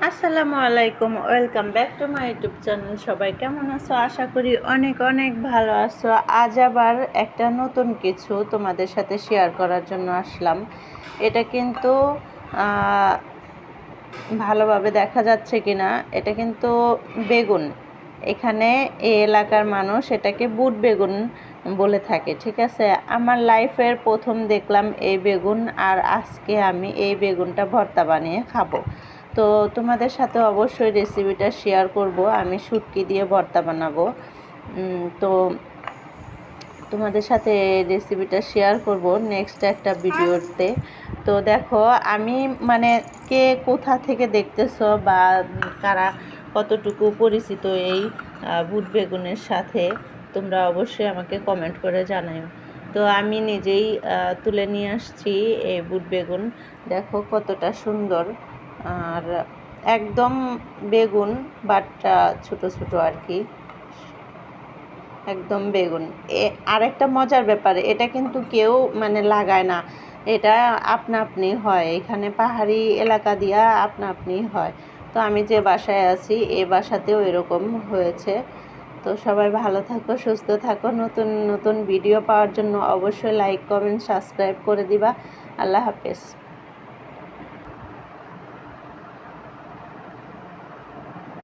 আসসালামু আলাইকুম, welcome back to my YouTube channel. সবাই কেমন আছো? আশা করি অনেক অনেক ভালো আছো। আজ আবার একটা নতুন কিছু তোমাদের সাথে শেয়ার করার জন্য আসলাম। এটা কিন্তু ভালোভাবে দেখা যাচ্ছে কি না, এটা কিন্তু বেগুন। এখানে এই এলাকার মানুষ এটাকে বুট বেগুন বলে থাকে, ঠিক আছে। আমার লাইফের প্রথম দেখলাম এই বেগুন, আর আজকে আমি এই বেগুনটা ভর্তা বানিয়ে খাবো। তো তোমাদের সাথে অবশ্যই রেসিপিটা শেয়ার করব। আমি শুটকি দিয়ে ভর্তা বানাবো। তো তোমাদের সাথে রেসিপিটা শেয়ার করব নেক্সট একটা ভিডিওতে। তো দেখো, আমি মানে কে কোথা থেকে দেখতেছো বা কারা কতটুকু পরিচিত এই বুট বেগুনের সাথে, তোমরা অবশ্যই আমাকে কমেন্ট করে জানাও। তো আমি নিজেই তুলে নিয়ে আসছি এই বুট বেগুন। দেখো কতটা সুন্দর, আর একদম বেগুন বাটটা ছোট ছোট আর কি, একদম বেগুন। আরেকটা মজার ব্যাপার, এটা কিন্তু কেউ মানে লাগায় না, এটা আপনা আপনি হয়। এখানে পাহাড়ি এলাকা দিয়া আপনা আপনি হয়। তো আমি যে বাসায় আছি এই বাসাতেও এরকম হয়েছে। তো সবাই ভালো থাকো, সুস্থ থাকো। নতুন নতুন ভিডিও পাওয়ার জন্য অবশ্যই লাইক, কমেন্ট, সাবস্ক্রাইব করে দিবা। আল্লাহ হাফেজ।